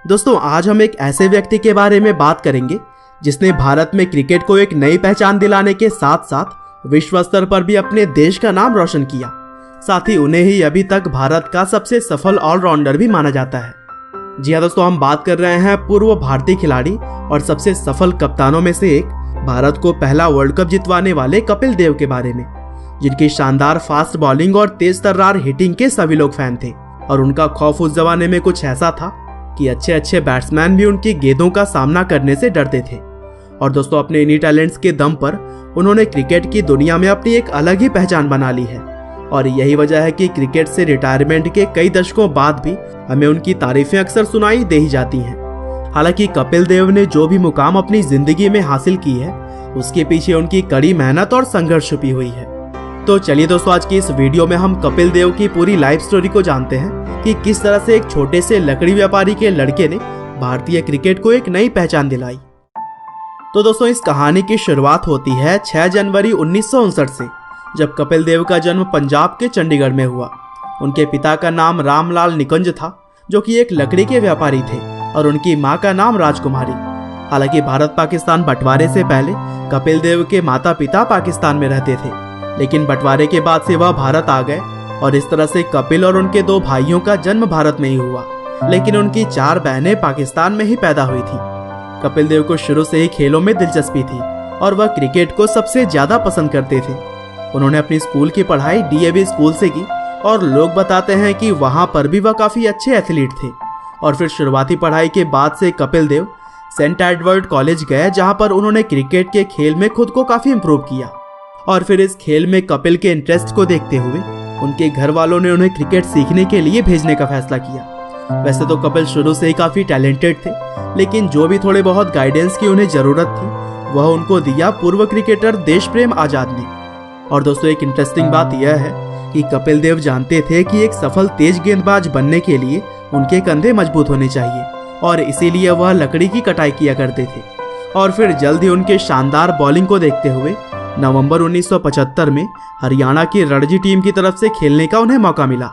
दोस्तों आज हम एक ऐसे व्यक्ति के बारे में बात करेंगे जिसने भारत में क्रिकेट को एक नई पहचान दिलाने के साथ साथ विश्व स्तर पर भी अपने देश का नाम रोशन किया। साथ ही उन्हें ही अभी तक भारत का सबसे सफल ऑलराउंडर भी माना जाता है। जी हाँ दोस्तों, हम बात कर रहे हैं पूर्व भारतीय खिलाड़ी और सबसे सफल कप्तानों में से एक, भारत को पहला वर्ल्ड कप जितवाने वाले कपिल देव के बारे में, जिनकी शानदार फास्ट बॉलिंग और तेज तर्रार हिटिंग के सभी लोग फैन थे। और उनका खौफ उस जमाने में कुछ ऐसा था कि अच्छे अच्छे बैट्समैन भी उनकी गेंदों का सामना करने से डरते थे। और दोस्तों अपने इन्हीं टैलेंट्स के दम पर उन्होंने क्रिकेट की दुनिया में अपनी एक अलग ही पहचान बना ली है। और यही वजह है कि क्रिकेट से रिटायरमेंट के कई दशकों बाद भी हमें उनकी तारीफें अक्सर सुनाई दे ही जाती हैं। हालांकि कपिल देव ने जो भी मुकाम अपनी जिंदगी में हासिल की है, उसके पीछे उनकी कड़ी मेहनत और संघर्ष छुपी हुई है। तो चलिए दोस्तों, आज की इस वीडियो में हम कपिल देव की पूरी लाइफ स्टोरी को जानते हैं कि किस तरह से एक छोटे से लकड़ी व्यापारी के लड़के ने भारतीय क्रिकेट को एक नई पहचान दिलाई। तो दोस्तों इस कहानी की शुरुआत होती है 6 जनवरी 1959 से, जब कपिल देव का जन्म पंजाब के चंडीगढ़ में हुआ। उनके पिता का नाम रामलाल निकुंज था, जो कि एक लकड़ी के व्यापारी थे, और उनकी मां का नाम राजकुमारी। हालांकि भारत पाकिस्तान बंटवारे से पहले कपिल देव के माता पिता पाकिस्तान में रहते थे, लेकिन बंटवारे के बाद से वह भारत आ गए और इस तरह से कपिल और उनके 2 भाइयों का जन्म भारत में ही हुआ, लेकिन उनकी 4 बहनें पाकिस्तान में ही पैदा हुई थी। कपिल देव को शुरू से ही खेलों में दिलचस्पी थी और वह क्रिकेट को सबसे ज्यादा पसंद करते थे। उन्होंने अपनी स्कूल की पढ़ाई डीएवी स्कूल से की और लोग बताते हैं कि वहां पर भी वह काफी अच्छे एथलीट थे। और फिर शुरुआती पढ़ाई के बाद से Kapil Dev Saint Edward college गए, जहां पर उन्होंने क्रिकेट के खेल में खुद को काफी इम्प्रूव किया। और फिर इस खेल में कपिल के इंटरेस्ट को देखते हुए उनके घर वालों ने उन्हें क्रिकेट सीखने के लिए भेजने का फैसला किया। वैसे तो कपिल शुरू से ही काफी टैलेंटेड थे, लेकिन जो भी थोड़े बहुत गाइडेंस की उन्हें जरूरत थी वह उनको दिया पूर्व क्रिकेटर देशप्रेम आजाद ने। और दोस्तों एक इंटरेस्टिंग बात यह है कि कपिल देव जानते थे कि एक सफल तेज गेंदबाज बनने के लिए उनके कंधे मजबूत होने चाहिए, और इसीलिए वह लकड़ी की कटाई किया करते थे। और फिर जल्द ही उनके शानदार बॉलिंग को देखते हुए नवंबर 1975 में हरियाणा की रणजी टीम की तरफ से खेलने का उन्हें मौका मिला।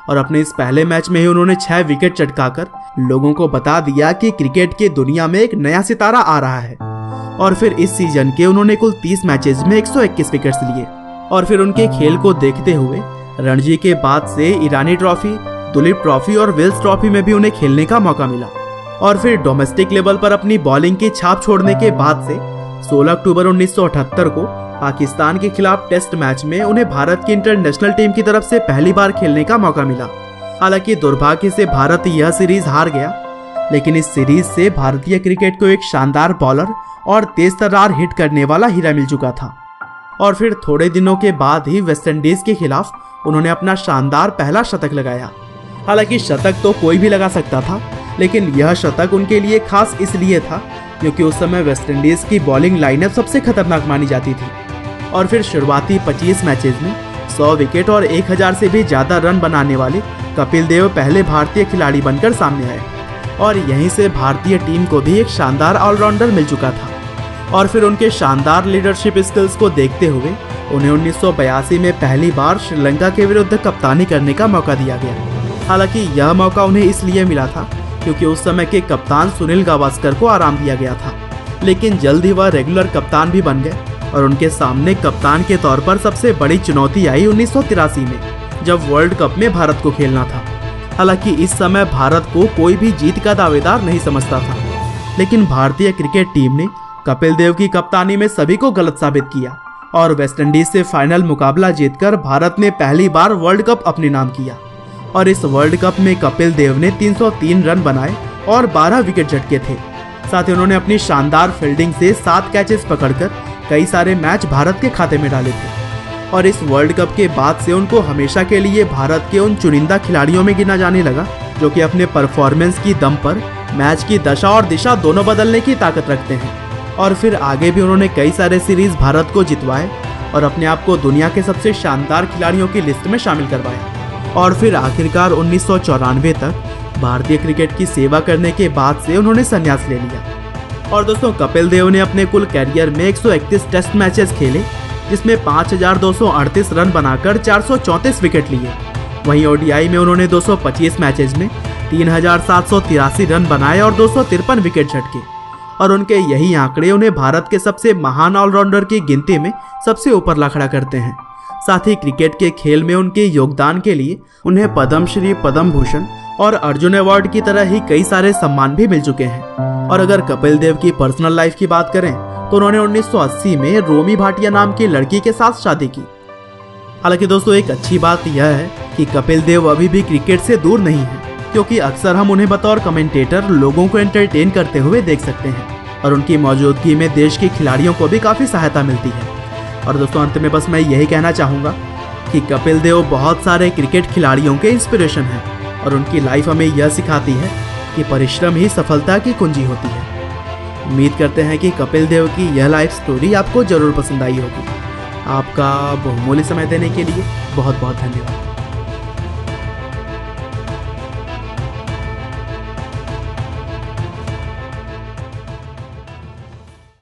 और अपने इस पहले मैच में ही उन्होंने 6 विकेट चटकाकर लोगों को बता दिया कि क्रिकेट की दुनिया में एक नया सितारा आ रहा है। और फिर इस सीजन के उन्होंने कुल 30 मैचेस में 121 विकेट्स लिए। और फिर उनके खेल को देखते हुए रणजी के बाद से ईरानी ट्रॉफी, दुलीप ट्रॉफी और विल्स ट्रॉफी में भी उन्हें खेलने का मौका मिला। और फिर डोमेस्टिक लेवल पर अपनी बॉलिंग की छाप छोड़ने के बाद से 16 अक्टूबर 1978 को पाकिस्तान के खिलाफ टेस्ट मैच में उन्हें भारत की इंटरनेशनल टीम की तरफ से पहली बार खेलने का मौका मिला। हालांकि दुर्भाग्य से भारत यह सीरीज हार गया, लेकिन इस सीरीज से भारतीय क्रिकेट को एक शानदार बॉलर और तेज तर्रार हिट करने वाला हीरा मिल चुका था। और फिर थोड़े दिनों के बाद ही वेस्टइंडीज के खिलाफ उन्होंने अपना शानदार पहला शतक लगाया। हालांकि शतक तो कोई भी लगा सकता था, लेकिन यह शतक उनके लिए खास इसलिए था क्योंकि उस समय वेस्टइंडीज की बॉलिंग लाइनअप सबसे खतरनाक मानी जाती थी। और फिर शुरुआती 25 मैचेस में 100 विकेट और 1000 से भी ज्यादा रन बनाने वाले कपिल देव पहले भारतीय खिलाड़ी बनकर सामने आए, और यहीं से भारतीय टीम को भी एक शानदार ऑलराउंडर मिल चुका था। और फिर उनके शानदार लीडरशिप स्किल्स को देखते हुए उन्हें 1982 में पहली बार श्रीलंका के विरुद्ध कप्तानी करने का मौका दिया गया। हालांकि यह मौका उन्हें इसलिए मिला था क्योंकि उस समय के कप्तान सुनील गावस्कर को आराम दिया गया था, लेकिन जल्द ही वह रेगुलर कप्तान भी बन गए। और उनके सामने कप्तान के तौर पर सबसे बड़ी चुनौती आई 1983 में, जब वर्ल्ड कप में भारत को खेलना था। हालांकि इस समय भारत को कोई भी जीत का दावेदार नहीं समझता था, लेकिन भारतीय क्रिकेट टीम ने कपिल देव की कप्तानी में सभी को गलत साबित किया और वेस्टइंडीज से फाइनल मुकाबला जीतकर भारत ने पहली बार वर्ल्ड कप अपने नाम किया। और इस वर्ल्ड कप में कपिल देव ने 303 रन बनाए और 12 विकेट झटके थे। साथ ही उन्होंने अपनी शानदार फील्डिंग से 7 कैचेस पकड़कर कई सारे मैच भारत के खाते में डाले थे। और इस वर्ल्ड कप के बाद से उनको हमेशा के लिए भारत के उन चुनिंदा खिलाड़ियों में गिना जाने लगा जो कि अपने परफॉर्मेंस की दम पर मैच की दशा और दिशा दोनों बदलने की ताकत रखते हैं। और फिर आगे भी उन्होंने कई सारे सीरीज भारत को जितवाए और अपने आप को दुनिया के सबसे शानदार खिलाड़ियों की लिस्ट में शामिल करवाया। और फिर आखिरकार 1994 तक भारतीय क्रिकेट की सेवा करने के बाद से उन्होंने संन्यास ले लिया। और दोस्तों कपिल देव ने अपने कुल कैरियर में 131 टेस्ट मैचेस खेले, जिसमें 5238 रन बनाकर 434 विकेट लिए। वहीं ओडीआई में उन्होंने 225 मैचेस में 3,783 रन बनाए और 253 विकेट झटके, और उनके यही आंकड़े उन्हें भारत के सबसे महान ऑलराउंडर की गिनती में सबसे ऊपर ला खड़ा करते हैं। साथ ही क्रिकेट के खेल में उनके योगदान के लिए उन्हें पद्मश्री, पद्म भूषण और अर्जुन अवार्ड की तरह ही कई सारे सम्मान भी मिल चुके हैं। और अगर कपिल देव की पर्सनल लाइफ की बात करें तो उन्होंने 1980 में रोमी भाटिया नाम की लड़की के साथ शादी की। हालांकि दोस्तों, एक अच्छी बात यह है कि कपिल देव अभी भी क्रिकेट से दूर नहीं है, क्योंकि अक्सर हम उन्हें बतौर कमेंटेटर लोगों को एंटरटेन करते हुए देख सकते हैं और उनकी मौजूदगी में देश के खिलाड़ियों को भी काफ़ी सहायता मिलती है। और दोस्तों, अंत में बस मैं यही कहना चाहूँगा कि कपिल देव बहुत सारे क्रिकेट खिलाड़ियों के इंस्पिरेशन हैं और उनकी लाइफ हमें यह सिखाती है कि परिश्रम ही सफलता की कुंजी होती है। उम्मीद करते हैं कि कपिल देव की यह लाइफ स्टोरी आपको जरूर पसंद आई होगी। आपका बहुमूल्य समय देने के लिए बहुत बहुत धन्यवाद।